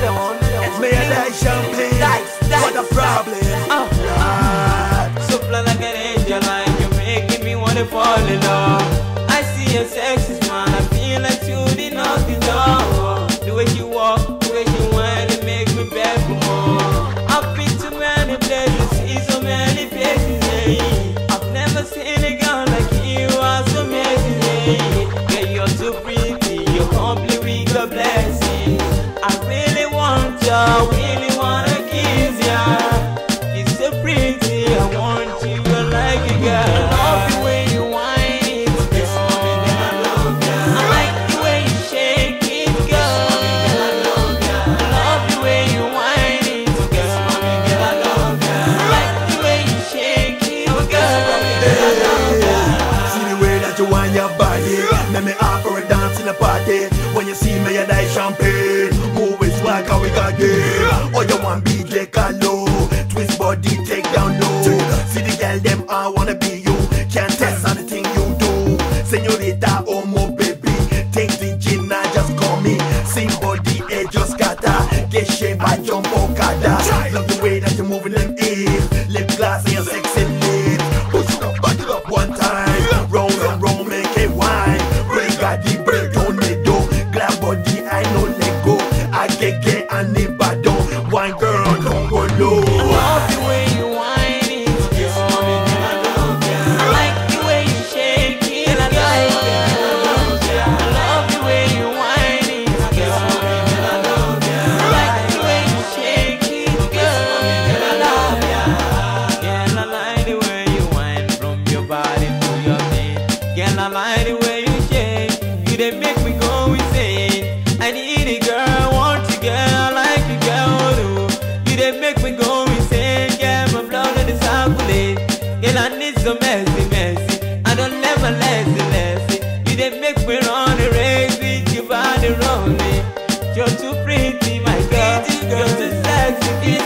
It's me and Dice Sham Pain. What a problem. So fly like an angel, like you're making me wanna fall in love. I see your sexy smile, I feel like you did not be done. The way you walk, the way you whine, it makes me beg for more. I've been to many places, seen so many faces, hey. I've never seen a girl like you, are so amazing, hey. Yeah, you're so pretty, you're complete with a blessing. I really want you, really wanna kiss ya. You're so pretty, I want you like a girl. I love the way you whine it, girl. I like the way you shake it, girl. I love the way you whine it, girl. I like the way you shake it, girl. See the way that you want your body. Let me offer a dance in the party. When you see me, you Dice Sham Pain. Move it swag, how we got it. Oh, you want BJ Carlo. Twist body, take down low. See the girl, them all wanna be you. Can't test on the thing you do. Señorita, oh my baby. Take the gin, now just call me. Sing body, just gotta get shape, I jump okada. Love the way that you're moving them ears. Lip glass and your sexy lips. Push it up, back it up one time. Roll and roll, make it wine. Break got the break on the door. Glad body, I know let go. Agege and Ibadan. One girl, don't go low. I love the way you whine it, girl. I like the way you shake it, girl. I love the way you whine it, girl. I like the way you shake it, girl. Girl, I like the way you whine from your body to your feet. Girl, I like the way you shake. You they make me go insane. I need a girl, want you, girl. I like you, girl, too. You they make me go insane. Girl, my blood and the circulate. Girl, I need some mercy, mercy. I don't never lazy. You they make me run the race with your body rolling. You're too pretty, my girl. You're too sexy.